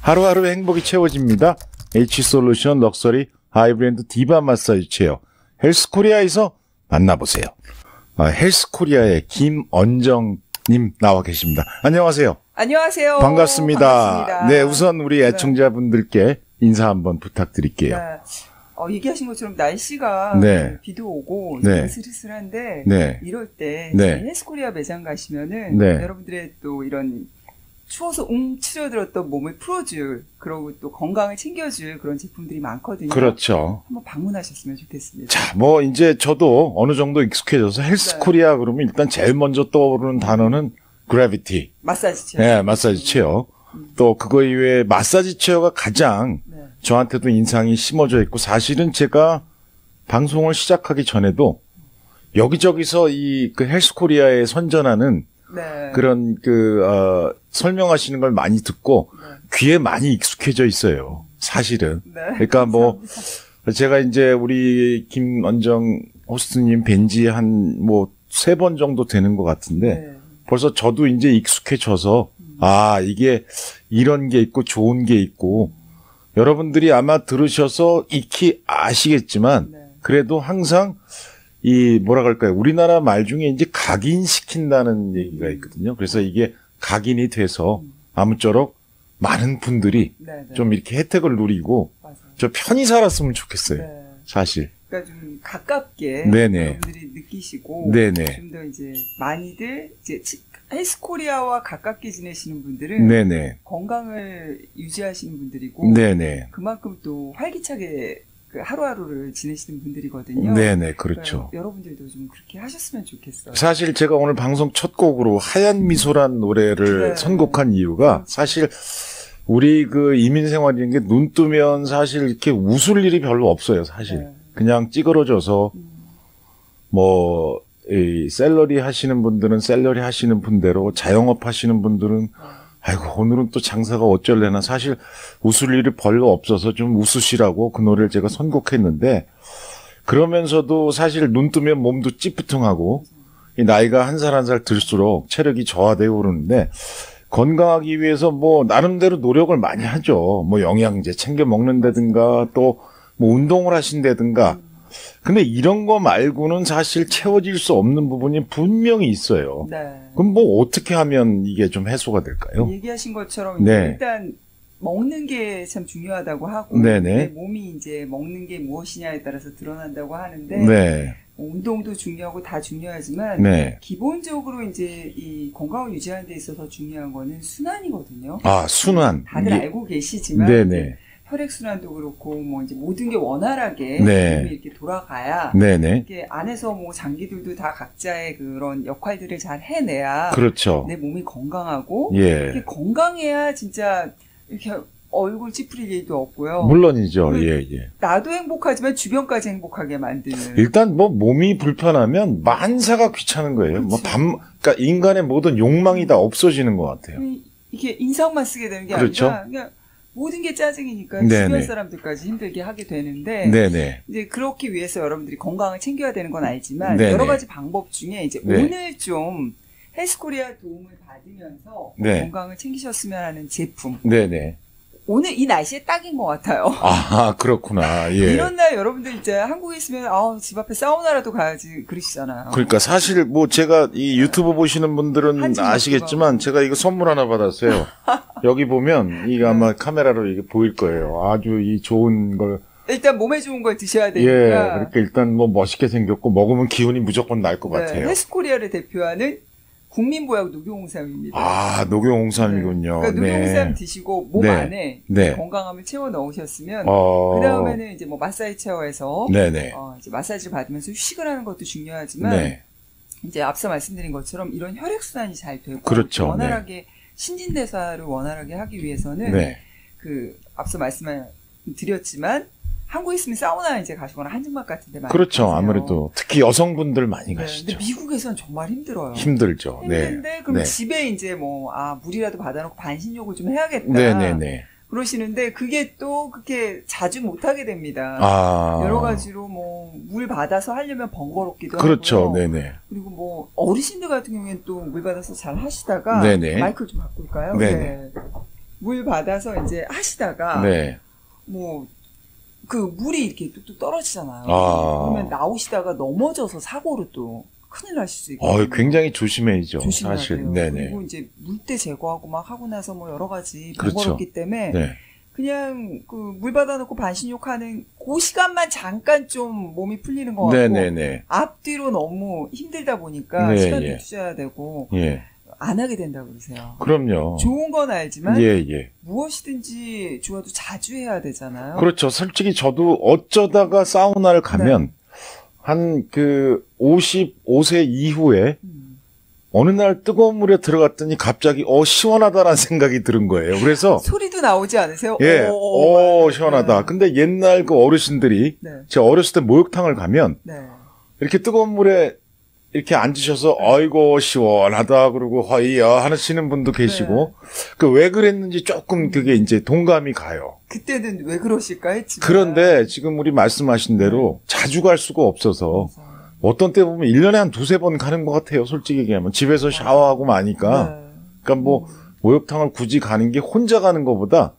하루하루 행복이 채워집니다. H솔루션 럭셔리 하이브랜드 디바 마사지 체어 헬스코리아에서 만나보세요. 헬스코리아의 김언정님 나와 계십니다. 안녕하세요. 안녕하세요. 반갑습니다. 반갑습니다. 네, 우선 우리 애청자분들께 인사 한번 부탁드릴게요. 네. 얘기하신 것처럼 날씨가 네. 비도 오고 네. 스리스리한데 네. 이럴 때 네. 헬스코리아 매장 가시면은 네. 여러분들의 또 이런 추워서 치려들었던 몸을 풀어줄, 그리고 또 건강을 챙겨줄 그런 제품들이 많거든요. 그렇죠. 한번 방문하셨으면 좋겠습니다. 자, 뭐 이제 저도 어느 정도 익숙해져서 헬스코리아 그러면 일단 제일 먼저 떠오르는 단어는 그래비티. 마사지 체어. 네, 마사지 체어. 또 그거 이외에 마사지 체어가 가장 네. 저한테도 인상이 심어져 있고, 사실은 제가 방송을 시작하기 전에도 여기저기서 그 헬스코리아에 선전하는 네. 그런 설명하시는 걸 많이 듣고 네. 귀에 많이 익숙해져 있어요. 사실은. 네. 그러니까 뭐 제가 이제 우리 김언정 호스트님 뵌지 한 3번 정도 되는 것 같은데 네. 벌써 저도 이제 익숙해져서 이게 이런 게 있고 좋은 게 있고, 여러분들이 아마 들으셔서 익히 아시겠지만 네. 그래도 항상 뭐라 그럴까요? 우리나라 말 중에 이제 각인시킨다는 얘기가 있거든요. 그래서 이게 각인이 돼서 아무쪼록 많은 분들이 네, 네. 좀 이렇게 혜택을 누리고 맞아요. 저 편히 살았으면 좋겠어요. 네. 사실. 그러니까 좀 가깝게 네네. 여러분들이 느끼시고 네네. 좀 더 이제 많이들 이제 헬스코리아와 가깝게 지내시는 분들은 네네. 건강을 유지하시는 분들이고 네네. 그만큼 또 활기차게 하루하루를 지내시는 분들이거든요. 네네. 그렇죠. 그러니까 여러분들도 좀 그렇게 하셨으면 좋겠어요. 사실 제가 오늘 방송 첫 곡으로 하얀 미소란 노래를 네. 선곡한 이유가, 사실 우리 이민 생활이라는 게 눈 뜨면 사실 이렇게 웃을 일이 별로 없어요, 사실. 네. 그냥 찌그러져서 이 샐러리 하시는 분들은 샐러리 하시는 분대로, 자영업 하시는 분들은 아이고 오늘은 또 장사가 어쩔래나, 사실 웃을 일이 별로 없어서 좀 웃으시라고 그 노래를 제가 선곡했는데, 그러면서도 사실 눈 뜨면 몸도 찌뿌둥하고 이 나이가 한 살 한 살 들수록 체력이 저하되고 그러는데, 건강하기 위해서 나름대로 노력을 많이 하죠. 영양제 챙겨 먹는다든가 또 운동을 하신다든가. 근데 이런 거 말고는 사실 채워질 수 없는 부분이 분명히 있어요. 네. 그럼 어떻게 하면 이게 좀 해소가 될까요? 얘기하신 것처럼 네. 일단 먹는 게 참 중요하다고 하고, 네네. 내 몸이 이제 먹는 게 무엇이냐에 따라서 드러난다고 하는데, 네. 운동도 중요하고 다 중요하지만 네. 기본적으로 이제 이 건강을 유지하는 데 있어서 중요한 거는 순환이거든요. 순환. 다들 알고 계시지만 네네. 혈액순환도 그렇고 이제 모든 게 원활하게 네. 몸이 이렇게 돌아가야 네네. 이게 안에서 장기들도 다 각자의 그런 역할들을 잘 해내야 그렇죠. 내 몸이 건강하고, 예. 이게 건강해야 진짜 이렇게 얼굴 찌푸릴 일도 없고요. 물론이죠. 예. 나도 행복하지만 주변까지 행복하게 만드는. 일단 몸이 불편하면 만사가 귀찮은 거예요. 그렇죠. 그러니까 인간의 모든 욕망이 다 없어지는 것 같아요. 이게 인상만 쓰게 되는 게 그렇죠. 아니라 그냥 모든 게 짜증이니까 네네. 주변 사람들까지 힘들게 하게 되는데, 네네. 이제 그렇기 위해서 여러분들이 건강을 챙겨야 되는 건 알지만 네네. 여러 가지 방법 중에 이제 네. 오늘 좀 헬스코리아 도움을 받으면서 네. 건강을 챙기셨으면 하는 제품. 네네. 오늘 이 날씨에 딱인 것 같아요. 그렇구나. 예. 이런 날 여러분들 이제 한국에 있으면 집 앞에 사우나라도 가야지 그러시잖아요. 그러니까 사실 제가 이 유튜브 보시는 분들은 한증 아시겠지만 제가 이거 선물 하나 받았어요. 여기 보면 이게 아마 카메라로 이게 보일 거예요. 아주 이 좋은 걸. 일단 몸에 좋은 걸 드셔야 예. 되니까. 그러니까 일단 멋있게 생겼고 먹으면 기운이 무조건 날 것 같아요. 헬스코리아를 대표하는 국민보약 녹용홍삼입니다. 녹용홍삼이군요. 그러니까 녹용홍삼 드시고 몸 네. 안에 네. 건강함을 채워 넣으셨으면 그 그 다음에는 이제 마사지 체어에서 네네. 이제 마사지를 받으면서 휴식을 하는 것도 중요하지만 네. 이제 앞서 말씀드린 것처럼 이런 혈액순환이 잘 되고 그렇죠. 원활하게 신진대사를 원활하게 하기 위해서는 네. 앞서 말씀을 드렸지만 한국에 있으면 사우나 이제 가시거나 한증막 같은 데 많이 그렇죠. 가세요. 아무래도 특히 여성분들 많이 가시죠. 근데 미국에서는 정말 힘들어요. 힘들죠. 힘든데 그럼 네. 집에 이제 물이라도 받아놓고 반신욕을 좀 해야겠다. 네네네. 그러시는데 그게 또 그렇게 자주 못 하게 됩니다. 여러 가지로 물 받아서 하려면 번거롭기도 그렇죠. 하고요. 네네. 그리고 어르신들 같은 경우에는 또 물 받아서 잘 하시다가 네네. 마이크를 좀 바꿀까요? 네네. 물 받아서 이제 하시다가 네. 뭐 그 물이 이렇게 뚝뚝 떨어지잖아요. 아. 그러면 나오시다가 넘어져서 사고로 또 큰일 나실 수 있거든요. 굉장히 조심해야죠. 조심해야 사실. 돼요. 네네. 그리고 이제 물때 제거하고 막 하고 나서 뭐 여러 가지 그렇죠. 번거롭기 때문에 네. 그냥 그 물 받아놓고 반신욕하는 그 시간만 잠깐 좀 몸이 풀리는 것 같고 네네네. 앞뒤로 너무 힘들다 보니까 네, 시간도 예. 투자해야 되고 예. 안 하게 된다고 그러세요. 그럼요. 좋은 건 알지만 예, 예. 무엇이든지 좋아도 자주 해야 되잖아요. 그렇죠. 솔직히 저도 어쩌다가 사우나를 가면 한 그 55세 이후에 어느 날 뜨거운 물에 들어갔더니 갑자기 시원하다라는 생각이 드는 거예요. 그래서 소리도 나오지 않으세요? 예, 시원하다. 네. 근데 옛날 그 어르신들이 네. 제가 어렸을 때 목욕탕을 가면 네. 이렇게 뜨거운 물에 이렇게 앉으셔서 아이고 시원하다 그러고 허이야 하시는 분도 계시고 그 왜 그랬는지 조금 그게 이제 동감이 가요. 그때는 왜 그러실까 했지만 그런데 지금 우리 말씀하신 대로 자주 갈 수가 없어서 어떤 때 보면 1년에 한 두세 번 가는 것 같아요. 솔직히 얘기하면 집에서 샤워하고 마니까 네. 그러니까 뭐 목욕탕을 굳이 가는 게 혼자 가는 것보다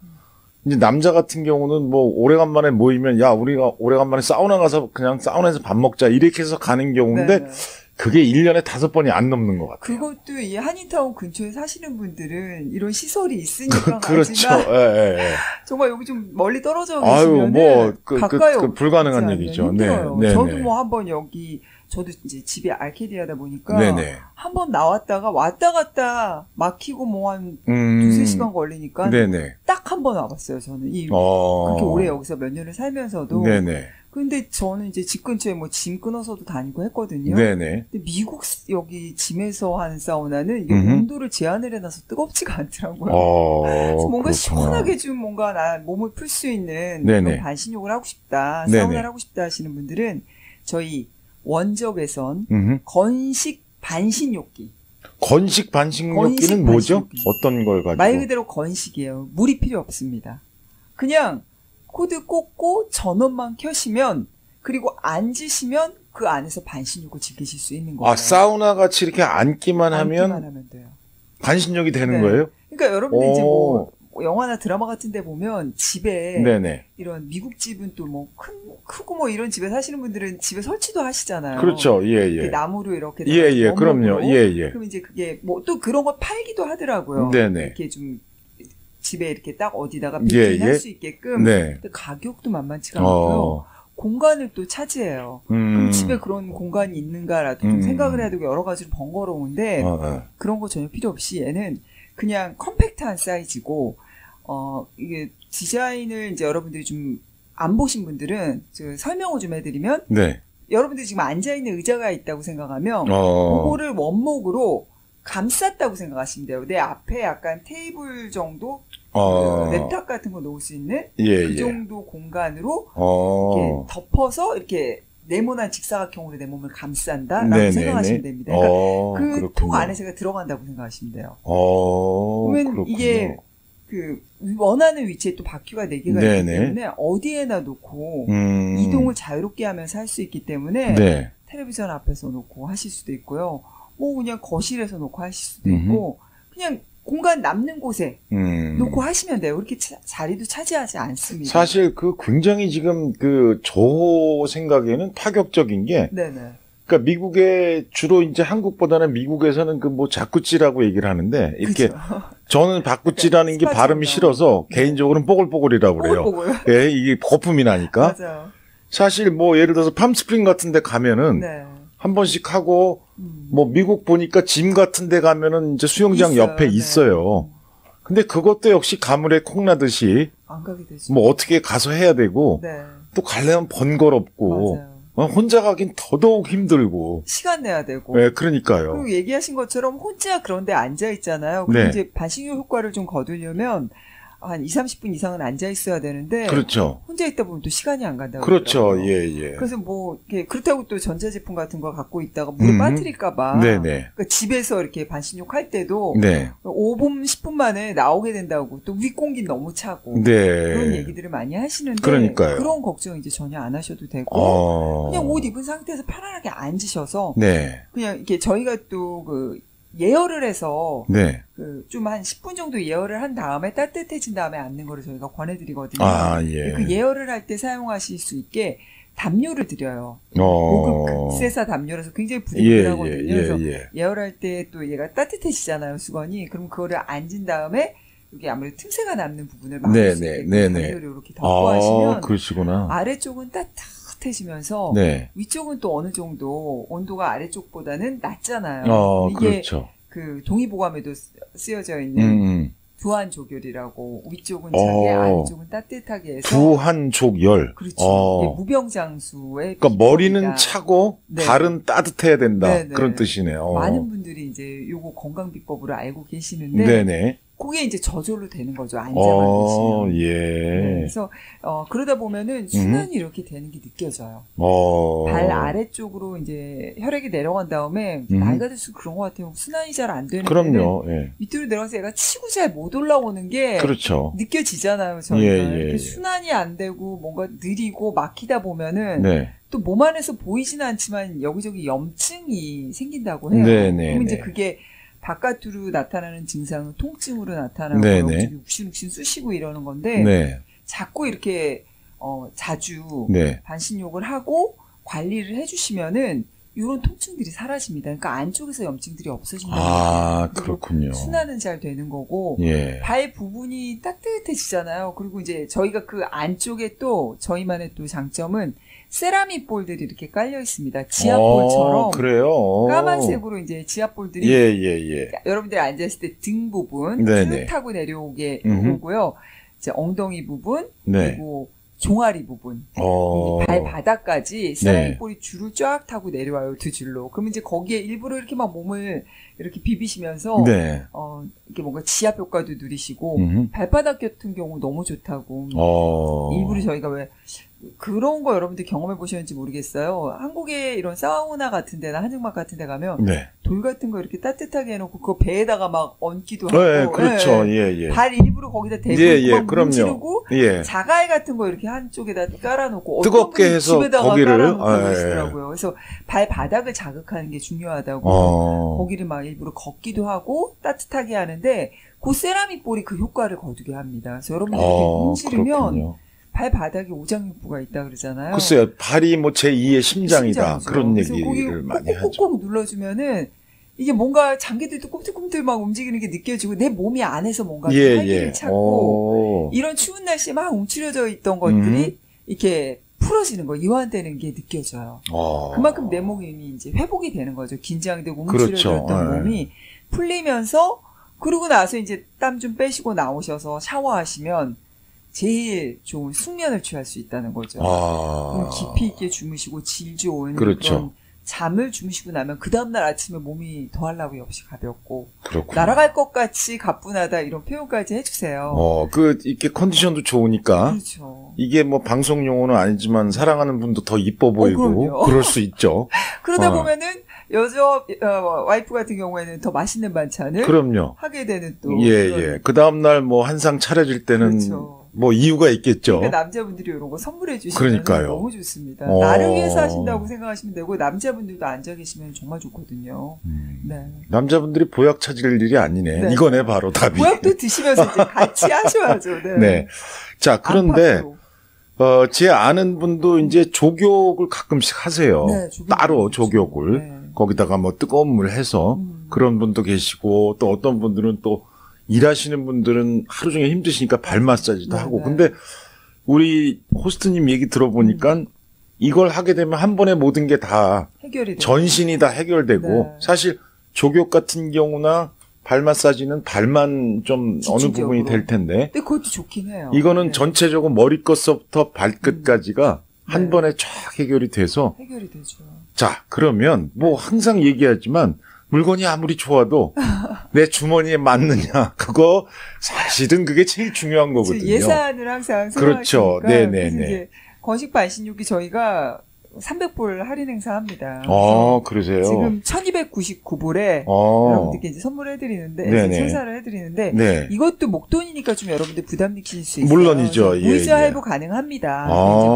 이제 남자 같은 경우는 뭐 오래간만에 모이면 야 우리가 오래간만에 사우나 가서 그냥 사우나에서 밥 먹자 이렇게 해서 가는 경우인데 네. 그게 1년에 5번이 안 넘는 것 같아요. 그것도 이 한인타운 근처에 사시는 분들은 이런 시설이 있으니까 그렇죠. 가지만 예. 정말 여기 좀 멀리 떨어져 아유, 계시면 뭐, 가까이 불가능한 오지 얘기죠. 않으면 힘들어요. 네, 저도 네. 뭐 한번 여기 저도 이제 집이 알캐리아다 보니까 네네. 한번 나왔다가 왔다 갔다 막히고 뭐 한 두세 시간 걸리니까 네네. 딱 한 번 와봤어요. 저는 그렇게 오래 여기서 몇 년을 살면서도. 네네. 근데 저는 이제 집 근처에 뭐 짐 끊어서도 다니고 했거든요. 네네. 근데 미국 여기 짐에서 하는 사우나는 이게 음흠. 온도를 제한을 해놔서 뜨겁지가 않더라고요. 그래서 뭔가 그렇구나. 시원하게 좀 뭔가 나 몸을 풀 수 있는 네네. 그런 반신욕을 하고 싶다, 네네. 사우나를 하고 싶다 하시는 분들은 저희 원적외선 음흠. 건식 반신욕기. 건식 반식욕기는 건식 뭐죠? 반식욕기. 어떤 걸 가지고? 말 그대로 건식이에요. 물이 필요 없습니다. 그냥 코드 꽂고 전원만 켜시면 그리고 앉으시면 그 안에서 반신욕을 즐기실 수 있는 거예요. 사우나 같이 이렇게 앉기만 앉기만 하면 하면 돼요. 반신욕이 되는 네. 거예요? 그러니까 여러분들 이제 뭐 영화나 드라마 같은 데 보면 집에 네네. 이런 미국 집은 또 뭐 크고 뭐 이런 집에 사시는 분들은 집에 설치도 하시잖아요. 그렇죠. 예, 이렇게 예. 나무로 이렇게 예, 원목으로. 그럼요. 예, 예. 그럼 이제 그게 뭐 또 그런 거 팔기도 하더라고요. 네네. 이렇게 좀 집에 이렇게 딱 어디다가 예, 빌딩할 예. 수 있게끔. 네. 근데 가격도 만만치가 않고요. 공간을 또 차지해요. 그럼 집에 그런 공간이 있는가라도 좀 생각을 해야 되고 여러 가지로 번거로운데 그런 거 전혀 필요 없이 얘는 그냥 컴팩트한 사이즈고 이게 디자인을 이제 여러분들이 좀 안 보신 분들은 설명을 좀 해드리면 네. 여러분들이 지금 앉아있는 의자가 있다고 생각하면 그거를 원목으로 감쌌다고 생각하시면 돼요. 내 앞에 약간 테이블 정도 랩탑 같은 거 놓을 수 있는 예, 그 예. 정도 공간으로 이렇게 덮어서 이렇게 네모난 직사각형으로 내 몸을 감싼다라고 네네네. 생각하시면 됩니다. 그러니까 그 그렇군요. 통 안에 제가 들어간다고 생각하시면 돼요. 그러면 그러면 이게 그 원하는 위치에 또 바퀴가 4개가 네네. 있기 때문에 어디에나 놓고 이동을 자유롭게 하면서 할 수 있기 때문에 네. 텔레비전 앞에서 놓고 하실 수도 있고요. 뭐 그냥 거실에서 놓고 하실 수도 있고 그냥 공간 남는 곳에 놓고 하시면 돼요. 그렇게 자리도 차지하지 않습니다. 사실 굉장히 지금 저 생각에는 파격적인 게 네네. 그러니까 미국에 주로 이제 한국보다는 미국에서는 뭐 자쿠찌라고 얘기를 하는데 이렇게 그쵸. 저는 바쿠찌라는 게 발음이 싫어서 개인적으로는 뽀글뽀글이라고 그래요. 뽀글뽀글. 예, 이게 거품이 나니까. 맞아요. 사실 뭐 예를 들어서 팜스프링 같은 데 가면은 네. 한 번씩 하고 뭐 미국 보니까 짐 같은 데 가면은 이제 수영장 있어요. 옆에 네. 있어요. 근데 그것도 역시 가물에 콩 나듯이 안 가게 되죠. 뭐 어떻게 가서 해야 되고 네. 또 가려면 번거롭고 맞아요. 혼자 가긴 더더욱 힘들고. 시간 내야 되고. 네, 그러니까요. 그리고 얘기하신 것처럼 혼자 그런데 앉아 있잖아요. 그럼 네. 이제 반신욕 효과를 좀 거두려면 한 20-30분 이상은 앉아 있어야 되는데 그렇죠. 혼자 있다 보면 또 시간이 안 간다고 그렇죠. 그러더라고요. 예, 예. 그래서 뭐 이렇게 그렇다고 또 전자제품 같은 거 갖고 있다가 물에 빠뜨릴까 봐 네네. 그러니까 집에서 이렇게 반신욕 할 때도 네. 5분 10분 만에 나오게 된다고 또 윗공기 너무 차고 네. 그런 얘기들을 많이 하시는데 그러니까요. 그런 걱정 이제 전혀 안 하셔도 되고 그냥 옷 입은 상태에서 편안하게 앉으셔서 네. 그냥 이렇게 저희가 또 예열을 해서 네. 좀 한 10분 정도 예열을 한 다음에 따뜻해진 다음에 앉는 거를 저희가 권해드리거든요. 예. 그 예열을 할 때 사용하실 수 있게 담요를 드려요. 고급 극세사 담요라서 굉장히 부들부들하거든요. 그래서 예열할 때 또 얘가 따뜻해지잖아요, 수건이. 그럼 그거를 앉은 다음에 여기 아무래도 틈새가 남는 부분을 막을 수 있게 담요를 이렇게 덮고 하시면 그러시구나. 아래쪽은 따뜻해지면서 위쪽은 또 어느 정도 온도가 아래쪽보다는 낮잖아요. 이게 그렇죠. 그 동의보감에도 쓰여져 있는 두한족열이라고 위쪽은 차게 아래쪽은 따뜻하게 해서 두한족열. 그렇죠. 이게 무병장수의 그러니까 머리는 차고 발은 따뜻해야 된다. 그런 뜻이네요. 많은 분들이 이제 요거 건강 비법으로 알고 계시는데 그게 이제 저절로 되는 거죠. 앉아만 계시면. 그래서 그러다 보면은 순환이 이렇게 되는 게 느껴져요. 발 아래쪽으로 이제 혈액이 내려간 다음에 나이가 들수록 그런 것 같아요. 순환이 잘 안 되는 그럼요. 밑으로 내려가서 얘가 치고 잘 못 올라오는 게 그렇죠. 느껴지잖아요. 저희가 순환이 안 되고 뭔가 느리고 막히다 보면은 또 몸 안에서 보이지는 않지만 여기저기 염증이 생긴다고 해요. 그러면 이제 그게 바깥으로 나타나는 증상은 통증으로 나타나고 여기저기 욱신욱신 쑤시고 이러는 건데 자꾸 이렇게 자주 반신욕을 하고 관리를 해주시면은 이런 통증들이 사라집니다. 그러니까 안쪽에서 염증들이 없어진다. 그렇군요. 순환은 잘 되는 거고 발 부분이 따뜻해지잖아요. 그리고 이제 저희가 그 안쪽에 또 저희만의 또 장점은 세라믹 볼들이 이렇게 깔려 있습니다. 지압볼처럼. 그래요? 까만색으로 이제 지압볼들이. 여러분들이 앉았을 때 등 부분. 쭉 타고 내려오게 오고요. 이제 엉덩이 부분. 그리고 종아리 부분. 발바닥까지 세라믹 볼이 줄을 쫙 타고 내려와요. 두 줄로. 그러면 이제 거기에 일부러 이렇게 막 몸을 이렇게 비비시면서. 이렇게 뭔가 지압 효과도 누리시고. 발바닥 같은 경우 너무 좋다고. 일부러 저희가 왜 그런 거 여러분들 경험해 보셨는지 모르겠어요. 한국에 이런 사우나 같은 데나 한증막 같은 데 가면 돌 같은 거 이렇게 따뜻하게 해놓고 그거 배에다가 막 얹기도 하고 그렇죠. 발 일부러 거기다 대고 막 문지르고 자갈 같은 거 이렇게 한쪽에다 깔아놓고 뜨겁게 해서 집에다가 거기를 깔아놓고 그러시더라고요. 그래서 발바닥을 자극하는 게 중요하다고 거기를 막 일부러 걷기도 하고 따뜻하게 하는데 그 세라믹 볼이 그 효과를 거두게 합니다. 그래서 여러분들 이렇게 문지르면 발바닥에 오장육부가 있다 그러잖아요. 글쎄요. 발이 뭐 제2의 심장이다. 그런 얘기를 많이 하죠. 꾹꾹 눌러주면은 이게 뭔가 장기들도 꿈틀꿈틀 막 움직이는 게 느껴지고 내 몸이 안에서 뭔가 활기를 찾고 이런 추운 날씨에 막 움츠려져 있던 것들이 이렇게 풀어지는 거, 이완되는 게 느껴져요. 그만큼 내 몸이 이제 회복이 되는 거죠. 긴장되고 움츠려졌던 몸이 풀리면서 그러고 나서 이제 땀 좀 빼시고 나오셔서 샤워하시면 제일 좋은 숙면을 취할 수 있다는 거죠. 깊이 있게 주무시고 질 좋은 그런 잠을 주무시고 나면 그 다음날 아침에 몸이 더할 나위 없이 가볍고 날아갈 것 같이 가뿐하다 이런 표현까지 해주세요. 이렇게 컨디션도 좋으니까 이게 뭐 방송 용어는 아니지만 사랑하는 분도 더 이뻐 보이고 그럴 수 있죠. 그러다 보면은 와이프 같은 경우에는 더 맛있는 반찬을 하게 되는 또 그 다음날 뭐 한상 차려질 때는 뭐 이유가 있겠죠. 그러니까 남자분들이 이런 거 선물해 주시면 너무 좋습니다. 나를 위해서 하신다고 생각하시면 되고 남자분들도 앉아 계시면 정말 좋거든요. 남자분들이 보약 찾을 일이 아니네. 이거네 바로 답이. 보약도 드시면서 이제 같이 하셔야죠. 자, 그런데 제 아는 분도 이제 조격을 가끔씩 하세요. 따로 조격을. 거기다가 뭐 뜨거운 물 해서 그런 분도 계시고 또 어떤 분들은 또 일하시는 분들은 하루 종일 힘드시니까 발 마사지도 하고. 근데 우리 호스트님 얘기 들어보니까 이걸 하게 되면 한 번에 모든 게 다 전신이 다 해결되고 사실 조격 같은 경우나 발 마사지는 발만 좀 어느 부분이 될 텐데. 근데 그것도 좋긴 해요. 이거는 전체적으로 머리끝부터 발끝까지가 한 번에 쫙 해결이 돼서. 해결이 되죠. 자, 그러면 뭐 항상 얘기하지만 물건이 아무리 좋아도 내 주머니에 맞느냐 그거 사실은 그게 제일 중요한 거거든요. 예산을 항상 생각하시니까. 그렇죠. 네네네. 건식 반신욕이 저희가 300불 할인 행사합니다. 그러세요? 지금 1299불에 여러분들께 이제 선물을 해드리는데, 행사를 해드리는데, 네. 이것도 목돈이니까 좀 여러분들 부담 느끼실 수 있어요. 물론이죠. 무이즈 할부 가능합니다.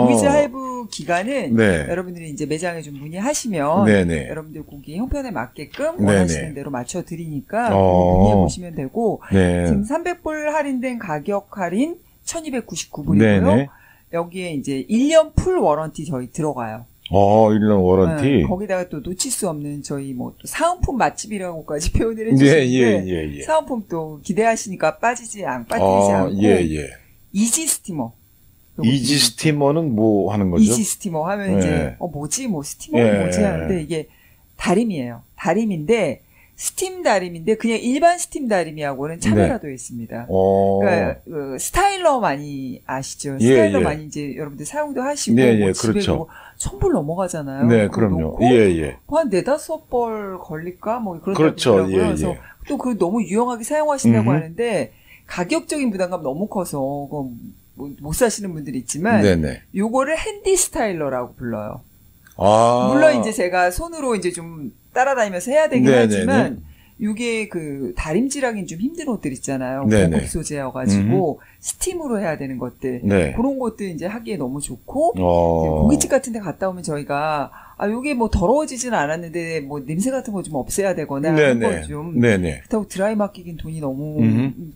무이즈 할부 기간은 네. 여러분들이 이제 매장에 좀 문의하시면 네네. 여러분들 고기 형편에 맞게끔 원하시는 네네. 대로 맞춰드리니까 문의해 보시면 되고 네. 지금 300불 할인된 가격 할인 1299불이고요. 네네. 여기에 이제 1년 풀 워런티 저희 들어가요. 1년 워런티. 네, 거기다가 또 놓칠 수 없는 저희 뭐 또 사은품 맛집이라고까지 표현을 해주시는데 예. 사은품 또 기대하시니까 빠지지 않고 이지 스티머. 이지 스티머는 뭐 하는 거죠? 이지 스티머 하면 이제 뭐지 뭐 스티머는 뭐지 하는데 이게 다림이에요. 다림인데 스팀 다림인데 그냥 일반 스팀 다림이하고는 차별화도 되어 있습니다. 그러니까 스타일러 많이 아시죠? 스타일러 많이 이제 여러분들 사용도 하시고 뭐 집에 그렇죠. 1000불 넘어가잖아요. 네, 그럼요. 한 4-5벌 걸릴까? 뭐 그렇다고 그렇죠. 그러더라고요. 그래서 또 그 너무 유용하게 사용하신다고 하는데 가격적인 부담감 너무 커서 뭐 못 사시는 분들이 있지만 요거를 핸디 스타일러라고 불러요. 물론 이제 제가 손으로 이제 좀 따라다니면서 해야 되긴 하지만 이게 그 다림질하기는 좀 힘든 옷들 있잖아요. 고급 소재여가지고 스팀으로 해야 되는 것들 그런 것들 이제 하기에 너무 좋고 고깃집 같은 데 갔다 오면 저희가 요게 뭐 더러워지진 않았는데 뭐 냄새 같은 거 좀 없애야 되거나 하는 거 좀 그렇다고 드라이 맡기긴 돈이 너무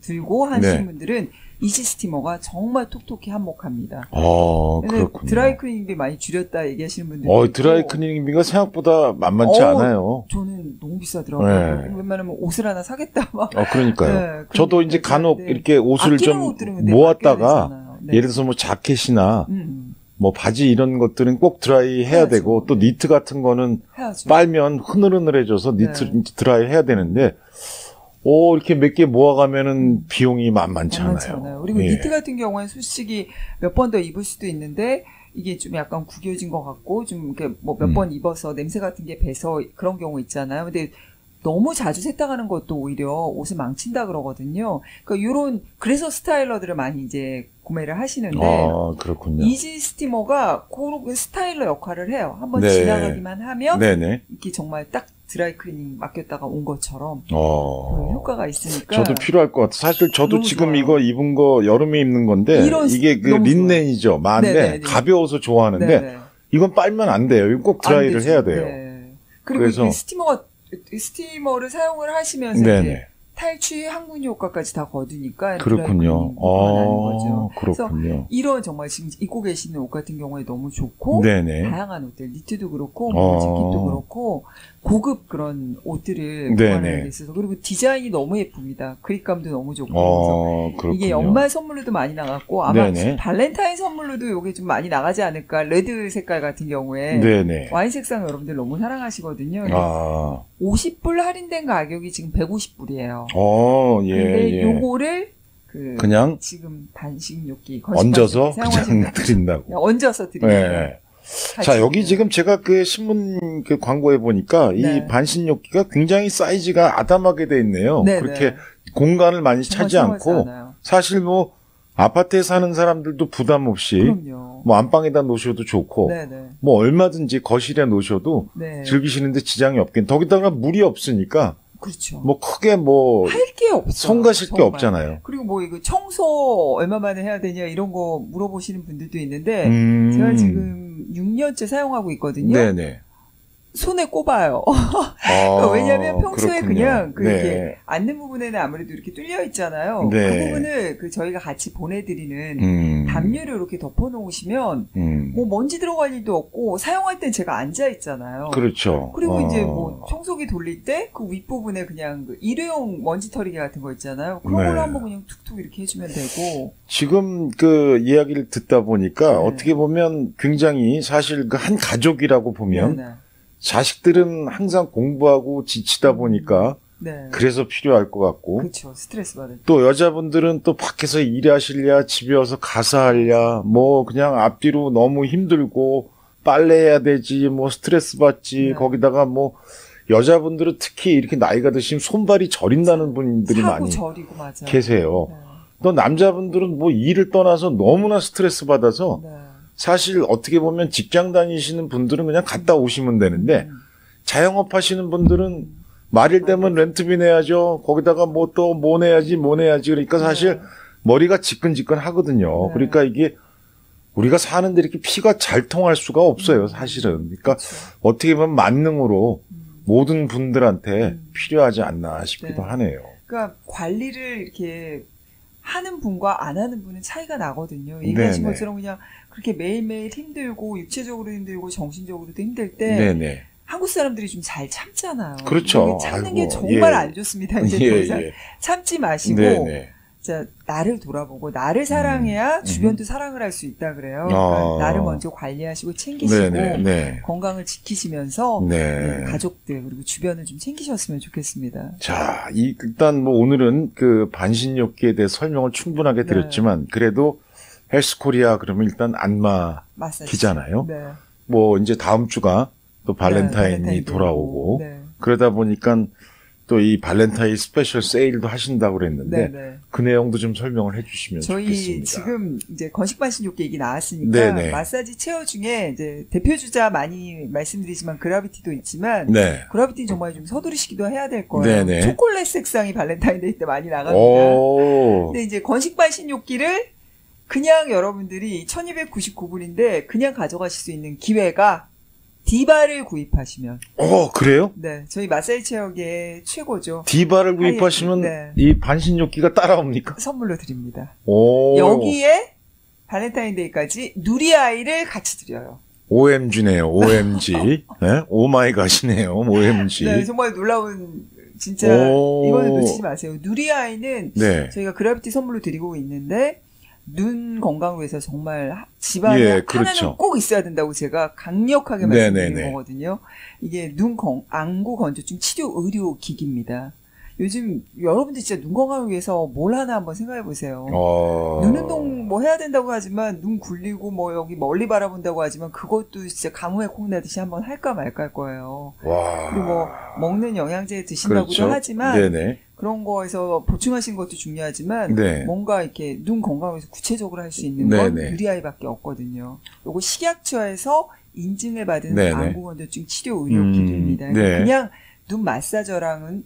들고 하시는 분들은 이지 스티머가 정말 톡톡히 한몫합니다. 그렇군요. 드라이 클리닝비 많이 줄였다 얘기하시는 분들 드라이 클리닝비가 생각보다 만만치 않아요. 저는 너무 비싸더라고요. 웬만하면 옷을 하나 사겠다 막. 그러니까요. 저도 이제 간혹 이렇게 옷을 좀 모았다가 예를 들어서 뭐 자켓이나 뭐 바지 이런 것들은 꼭 드라이 해야 되고 또 니트 같은 거는 빨면 흐느흐느해져서 드라이 해야 되는데 이렇게 몇 개 모아가면은 비용이 만만치 않아요. 그리고 니트 같은 경우는 솔직히 몇 번 더 입을 수도 있는데 이게 좀 약간 구겨진 것 같고 좀 이렇게 뭐 몇 번 입어서 냄새 같은 게 배서 그런 경우 있잖아요. 근데 너무 자주 세탁하는 것도 오히려 옷을 망친다 그러거든요. 그러니까 그래서 스타일러들을 많이 이제 구매를 하시는데 그렇군요. 이지 스티머가 그런 스타일러 역할을 해요. 한번 지나가기만 하면 이게 정말 딱 드라이 클리닝 맡겼다가 온 것처럼 효과가 있으니까 저도 필요할 것 같아요. 사실 저도 지금 좋아요. 이거 입은 거 여름에 입는 건데 이게 그 린넨이죠. 만데 가벼워서 좋아하는데 이건 빨면 안 돼요. 이거 꼭 드라이를 해야 돼요. 그리고 그래서 스티머를 사용을 하시면서 이제 탈취 항균 효과까지 다 거두니까 그렇군요. 거죠. 그렇군요. 그래서 이런 정말 지금 입고 계시는 옷 같은 경우에 너무 좋고 다양한 옷들 니트도 그렇고 재킷도 그렇고 고급 그런 옷들을 보관하는 데 있어서 그리고 디자인이 너무 예쁩니다. 그립감도 너무 좋고 그래서 이게 연말 선물로도 많이 나갔고 아마 발렌타인 선물로도 이게 좀 많이 나가지 않을까. 레드 색깔 같은 경우에 와인 색상 여러분들 너무 사랑하시거든요. 50불 할인된 가격이 지금 150불이에요. 근데 요거를 그냥 지금 반식욕기 얹어서 그냥 드린다고. 얹어서 드린다고. 자, 여기 지금 제가 그 신문 그 광고에 보니까 이 반신욕기가 굉장히 사이즈가 아담하게 돼 있네요. 그렇게 공간을 많이 차지 않고 사실 뭐 아파트에 사는 사람들도 부담 없이 뭐 안방에다 놓으셔도 좋고 뭐 얼마든지 거실에 놓으셔도 즐기시는데 지장이 없긴. 더기다가 물이 없으니까 그렇죠. 뭐 크게 뭐 할 게 없어요. 성가실 게 없잖아요. 그리고 뭐 이거 청소 얼마 만에 해야 되냐 이런 거 물어보시는 분들도 있는데 제가 지금 6년째 사용하고 있거든요. 손에 꼽아요. 왜냐하면 평소에 그렇군요. 그냥 이렇게 앉는 부분에는 아무래도 이렇게 뚫려 있잖아요. 그 부분을 저희가 같이 보내드리는 담요를 이렇게 덮어놓으시면 뭐 먼지 들어갈 일도 없고 사용할 땐 제가 앉아 있잖아요. 그렇죠. 그리고 이제 뭐 청소기 돌릴 때 그 윗부분에 그냥 그 일회용 먼지 털이기 같은 거 있잖아요. 그런 걸로 한번 그냥 툭툭 이렇게 해주면 되고. 지금 그 이야기를 듣다 보니까 어떻게 보면 굉장히 사실 그 한 가족이라고 보면 자식들은 항상 공부하고 지치다 보니까 그래서 필요할 것 같고 그렇죠. 스트레스 받을 때. 또 여자분들은 또 밖에서 일하실랴 집에 와서 가사하랴 뭐 그냥 앞뒤로 너무 힘들고 빨래해야 되지 뭐 스트레스 받지 거기다가 뭐 여자분들은 특히 이렇게 나이가 드시면 손발이 저린다는 분들이 많이 저리고, 맞아요. 계세요. 또 남자분들은 뭐 일을 떠나서 너무나 스트레스 받아서 사실 어떻게 보면 직장 다니시는 분들은 그냥 갔다 오시면 되는데 자영업 하시는 분들은 말일 되면 렌트비 내야죠. 거기다가 뭐 또 뭐 내야지. 그러니까 사실 머리가 지끈지끈 하거든요. 그러니까 이게 우리가 사는데 이렇게 피가 잘 통할 수가 없어요, 사실은. 그러니까 어떻게 보면 만능으로 모든 분들한테 필요하지 않나 싶기도 하네요. 그러니까 관리를 이렇게 하는 분과 안 하는 분은 차이가 나거든요. 얘기하신 것처럼 그냥 그렇게 매일매일 힘들고 육체적으로 힘들고 정신적으로도 힘들 때 한국 사람들이 좀 잘 참잖아요. 그렇죠. 참는 게 정말 안 좋습니다. 이제 더 이상 참지 마시고 자, 나를 돌아보고 나를 사랑해야 주변도 사랑을 할 수 있다 그래요. 그러니까 나를 먼저 관리하시고 챙기시고 건강을 지키시면서 가족들 그리고 주변을 좀 챙기셨으면 좋겠습니다. 자, 일단 뭐 오늘은 그 반신욕기에 대해 설명을 충분하게 드렸지만 그래도 헬스코리아 그러면 일단 안마기잖아요. 뭐 이제 다음 주가 또 발렌타인이 돌아오고 그러다 보니까 또 이 발렌타인 스페셜 세일도 하신다고 그랬는데 그 내용도 좀 설명을 해주시면 좋겠습니다. 저희 지금 이제 건식 반신욕기 얘기 나왔으니까 마사지 체어 중에 이제 대표 주자 많이 말씀드리지만 그라비티도 있지만 그라비티는 정말 좀 서두르시기도 해야 될 거예요. 초콜릿 색상이 발렌타인데이 때 많이 나갑니다. 근데 이제 건식 반신욕기를 그냥 여러분들이 1299불인데 그냥 가져가실 수 있는 기회가 디바를 구입하시면. 그래요? 네. 저희 마사지 체육의 최고죠. 디바를 구입하시면 이 반신욕기가 따라옵니까? 선물로 드립니다. 여기에 발렌타인데이까지 누리아이를 같이 드려요. OMG네요. OMG. 네? 오마이갓이네요. OMG. 네. 정말 놀라운 진짜 이거는 놓치지 마세요. 누리아이는 저희가 그라비티 선물로 드리고 있는데 눈 건강을 위해서 정말 집안에 하나는 꼭 있어야 된다고 제가 강력하게 말씀드리는 거거든요. 이게 안구 건조증 치료 의료 기기입니다. 요즘 여러분들 진짜 눈 건강을 위해서 뭘 하나 한번 생각해 보세요. 눈 운동 뭐 해야 된다고 하지만 눈 굴리고 뭐 여기 멀리 바라본다고 하지만 그것도 진짜 가뭄에 콩나듯이 한번 할까 말까 할 거예요. 그리고 뭐 먹는 영양제 드신다고도 하지만 그런 거에서 보충하신 것도 중요하지만 뭔가 이렇게 눈 건강을 위해서 구체적으로 할 수 있는 건 유리아이밖에 없거든요. 요거 식약처에서 인증을 받은 안구 건조증 치료 의료 기기입니다. 그냥 눈 마사저랑은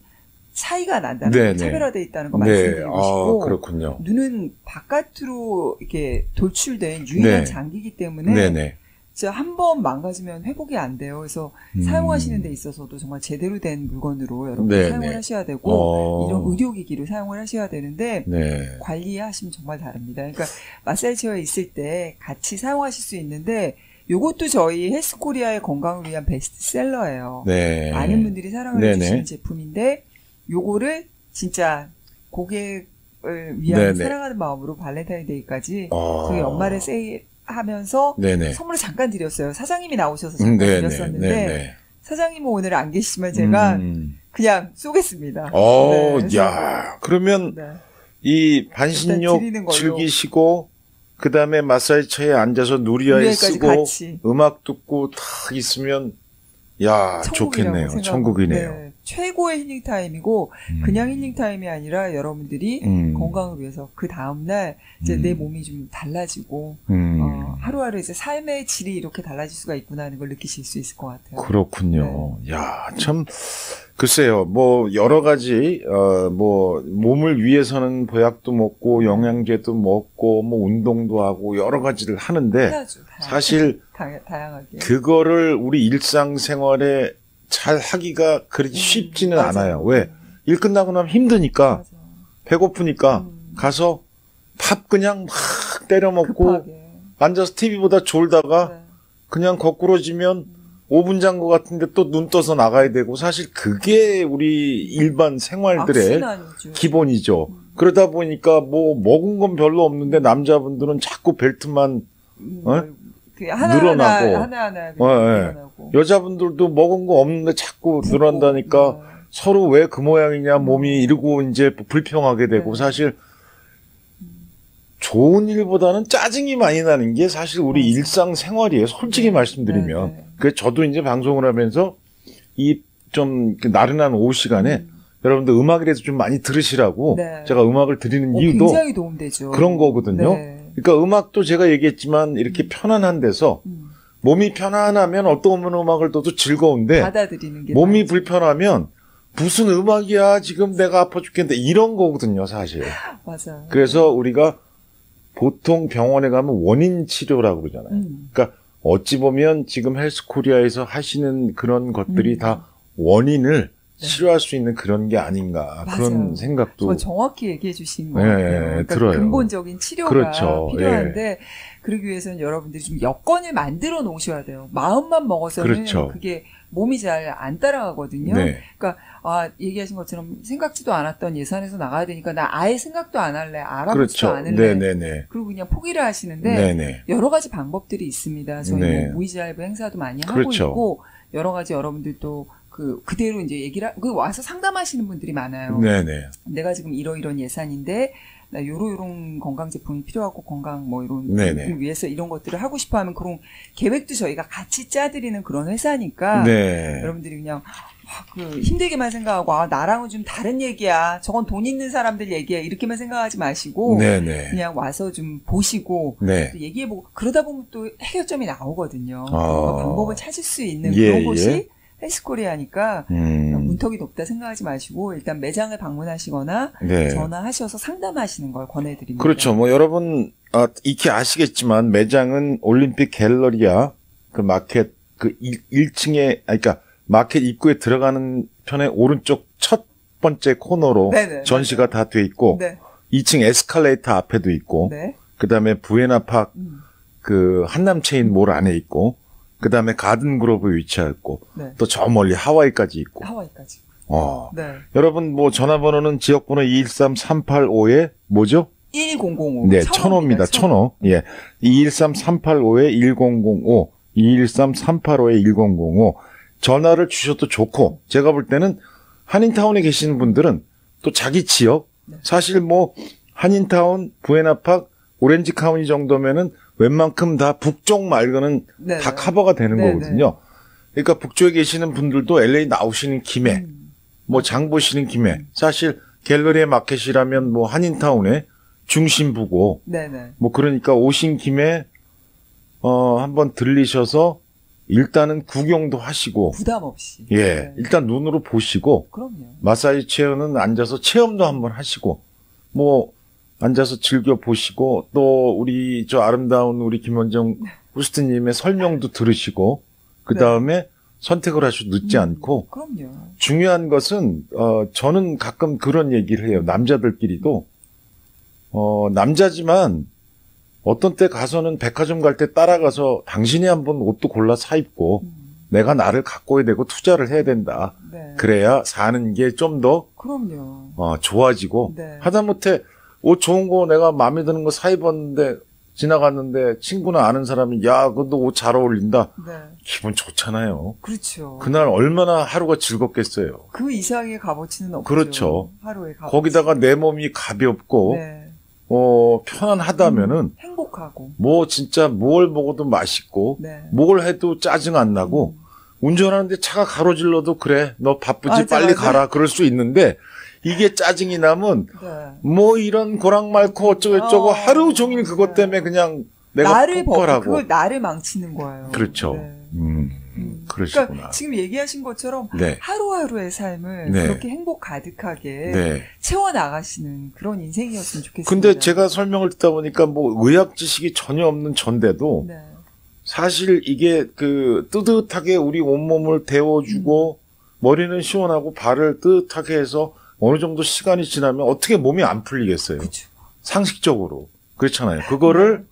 차이가 난다는 거, 차별화되어 있다는 거 말씀드리고 싶고 그렇군요. 눈은 바깥으로 이렇게 돌출된 유일한 장기이기 때문에 진짜 한 번 망가지면 회복이 안 돼요. 그래서 사용하시는 데 있어서도 정말 제대로 된 물건으로 여러분 사용을 하셔야 되고 이런 의료기기를 사용을 하셔야 되는데 관리하시면 정말 다릅니다. 그러니까 마사지 체어에 있을 때 같이 사용하실 수 있는데 요것도 저희 헬스코리아의 건강을 위한 베스트셀러예요. 많은 분들이 사랑을 해주시는 제품인데 요거를 진짜 고객을 위한 사랑하는 마음으로 발렌타인데이까지 저희 연말에 세일하면서 선물을 잠깐 드렸어요. 사장님이 나오셔서 잠깐 드렸었는데 사장님은 오늘 안 계시지만 제가 그냥 쏘겠습니다. 야, 그러면 이 반신욕 즐기시고 그 다음에 마사지 체에 앉아서 누리아이 쓰고 같이. 음악 듣고 딱 있으면 야 좋겠네요. 천국이네요. 최고의 힐링 타임이고 그냥 힐링 타임이 아니라 여러분들이 건강을 위해서 그 다음날 이제 내 몸이 좀 달라지고 하루하루 이제 삶의 질이 이렇게 달라질 수가 있구나 하는 걸 느끼실 수 있을 것 같아요. 그렇군요. 야, 참 글쎄요. 뭐 여러 가지 뭐 몸을 위해서는 보약도 먹고 영양제도 먹고 뭐 운동도 하고 여러 가지를 하는데 해야죠, 사실 다양하게 그거를 우리 일상생활에 잘 하기가 그렇게 쉽지는 않아요. 왜? 일 끝나고 나면 힘드니까 배고프니까 가서 밥 그냥 막 때려 먹고 앉아서 TV보다 졸다가 그냥 거꾸로지면 5분 잔 것 같은데 또 눈 떠서 나가야 되고 사실 그게 우리 일반 생활들의 기본이죠. 그러다 보니까 뭐 먹은 건 별로 없는데 남자분들은 자꾸 벨트만 늘어나고 하나하나 여자분들도 먹은 거 없는데 자꾸 늘어난다니까 서로 왜 그 모양이냐 몸이 이러고 이제 불평하게 되고 사실 좋은 일보다는 짜증이 많이 나는 게 사실 우리 일상생활이에요. 솔직히 말씀드리면. 그래서 저도 이제 방송을 하면서 이 좀 나른한 오후 시간에 여러분들 음악이라도 좀 많이 들으시라고 제가 음악을 드리는 이유도 굉장히 도움되죠. 그런 거거든요. 그러니까 음악도 제가 얘기했지만 이렇게 편안한 데서 몸이 편안하면 어떤 음악을 둬도 즐거운데 받아들이는 게 몸이 맞지. 불편하면 무슨 음악이야 지금 내가 아파 죽겠는데 이런 거거든요 사실. 맞아요. 그래서 우리가 보통 병원에 가면 원인 치료라고 그러잖아요. 그러니까 어찌 보면 지금 헬스코리아에서 하시는 그런 것들이 다 원인을 치료할 수 있는 그런 게 아닌가 맞아요. 그런 생각도 정확히 얘기해 주신 것 네, 같아요. 그러니까 들어요. 근본적인 치료가 그렇죠. 필요한데 그러기 위해서는 여러분들이 좀 여건을 만들어 놓으셔야 돼요. 마음만 먹어서는 그렇죠. 그게 몸이 잘 안 따라가거든요. 네. 그러니까 얘기하신 것처럼 생각지도 않았던 예산에서 나가야 되니까 나 아예 생각도 안 할래. 알아보지도 그렇죠. 않을래. 네네네. 그리고 그냥 포기를 하시는데 네네. 여러 가지 방법들이 있습니다. 저희 네. 뭐 무이지 할부 행사도 많이 하고 그렇죠. 있고 여러 가지 여러분들도 그대로 이제 와서 상담하시는 분들이 많아요. 네네. 내가 지금 이런 예산인데 나 요런 건강 제품이 필요하고 건강 뭐 이런 네네. 위해서 이런 것들을 하고 싶어 하면 그런 계획도 저희가 같이 짜드리는 그런 회사니까 네. 여러분들이 그냥 힘들게만 생각하고 나랑은 좀 다른 얘기야. 저건 돈 있는 사람들 얘기야. 이렇게만 생각하지 마시고 네네. 그냥 와서 좀 보시고 네. 또 얘기해보고 그러다 보면 또 해결점이 나오거든요. 방법을 찾을 수 있는 예, 그런 곳이 예. 헬스코리아니까 문턱이 높다 생각하지 마시고 일단 매장을 방문하시거나 네. 전화하셔서 상담하시는 걸 권해드립니다. 그렇죠. 뭐 여러분 익히 아시겠지만 매장은 올림픽 갤러리아 그 마켓 그 1층에 그러니까 마켓 입구에 들어가는 편에 오른쪽 첫 번째 코너로 네네, 전시가 다 돼 있고 네. 2층 에스컬레이터 앞에도 있고 네. 그다음에 부에나팍 그 한남체인 몰 안에 있고 그다음에 가든 그로브에 위치하고 네. 또 저 멀리 하와이까지 있고. 하와이까지. 네. 여러분 뭐 전화번호는 지역번호 213-385에 뭐죠? 1005. 네, 1005입니다. 1005. 예. 213-385에 1005. 213-385에 1005. 전화를 주셔도 좋고 제가 볼 때는 한인타운에 계시는 분들은 또 자기 지역 사실 뭐 한인타운, 부에나팍, 오렌지 카운티 정도면은 웬만큼 다 북쪽 말고는 네네. 다 커버가 되는 네네. 거거든요. 그러니까 북쪽에 계시는 분들도 LA 나오시는 김에 뭐 장 보시는 김에 사실 갤러리의 마켓이라면 뭐 한인타운의 중심부고 네네. 뭐 그러니까 오신 김에 한번 들리셔서 일단은 구경도 하시고 부담 없이. 예, 네. 일단 눈으로 보시고 그럼요. 마사지 체어는 앉아서 체험도 한번 하시고 뭐 앉아서 즐겨 보시고 또 우리 저 아름다운 우리 김원정 호스트님의 설명도 들으시고 그 다음에 선택을 하셔도 늦지 않고 그럼요. 중요한 것은 저는 가끔 그런 얘기를 해요. 남자들끼리도 남자지만 어떤 때 가서는 백화점 갈 때 따라가서 당신이 한번 옷도 골라 사 입고 내가 나를 가꿔야 되고 투자를 해야 된다. 네. 그래야 사는 게 좀 더 그럼요. 좋아지고 네. 하다못해 옷 좋은 거 내가 마음에 드는 거 사 입었는데 지나갔는데 친구나 아는 사람이 야, 너 옷 잘 어울린다. 네. 기분 좋잖아요. 그렇죠. 그날 얼마나 하루가 즐겁겠어요. 그 이상의 값어치는 없죠. 그렇죠. 하루의 값어치. 거기다가 내 몸이 가볍고 네. 편안하다면은 행복하고. 뭐 진짜 뭘 먹어도 맛있고 네. 뭘 해도 짜증 안 나고 운전하는데 차가 가로질러도 그래 너 바쁘지 맞아, 빨리 맞아. 가라 그럴 수 있는데 이게 짜증이 나면 네. 뭐 이런 고랑 많고 어쩌고저쩌고 하루 종일 그것 네. 때문에 그냥 내가 나를 폭발하고 그걸 나를 망치는 거예요. 그렇죠. 네. 그러시구나. 그러니까 지금 얘기하신 것처럼 네. 하루하루의 삶을 네. 그렇게 행복 가득하게 네. 채워나가시는 그런 인생이었으면 좋겠습니다. 근데 제가 설명을 듣다 보니까 뭐 의학 지식이 전혀 없는 전데도 네. 사실 이게 그 뜨뜻하게 우리 온몸을 데워주고 머리는 시원하고 발을 뜨뜻하게 해서 어느 정도 시간이 지나면 어떻게 몸이 안 풀리겠어요. 그쵸. 상식적으로. 그렇잖아요. 그거를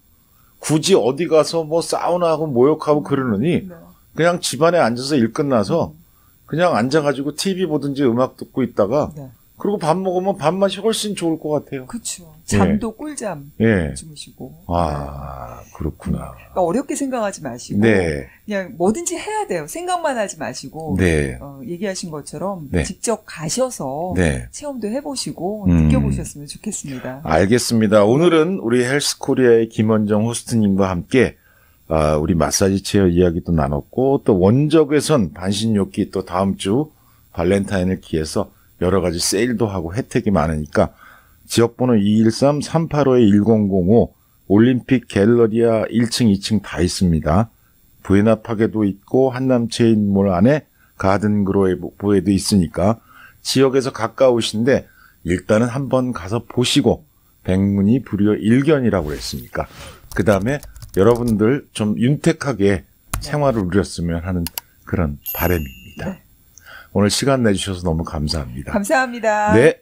굳이 어디 가서 뭐 사우나하고 모욕하고 그러느니 네. 그냥 집안에 앉아서 일 끝나서 그냥 앉아가지고 TV 보든지 음악 듣고 있다가 네. 그리고 밥 먹으면 밥맛이 훨씬 좋을 것 같아요. 그렇죠. 잠도 꿀잠 예. 주무시고. 아, 그렇구나. 그러니까 어렵게 생각하지 마시고 네. 그냥 뭐든지 해야 돼요. 생각만 하지 마시고 네. 얘기하신 것처럼 네. 직접 가셔서 네. 체험도 해보시고 느껴보셨으면 좋겠습니다. 알겠습니다. 오늘은 우리 헬스코리아의 김원정 호스트님과 함께 우리 마사지 체어 이야기도 나눴고 또 원적외선 반신욕기 또 다음 주 발렌타인을 기해서 여러 가지 세일도 하고 혜택이 많으니까 지역번호 213-385-1005 올림픽 갤러리아 1층, 2층 다 있습니다. 부에나파게도 있고 한남 체인몰 안에 가든그로브에도 있으니까 지역에서 가까우신데 일단은 한번 가서 보시고 백문이 불여 일견이라고 그랬으니까 그 다음에 여러분들 좀 윤택하게 생활을 누렸으면 하는 그런 바람입니다. 네. 오늘 시간 내주셔서 너무 감사합니다. 감사합니다. 네.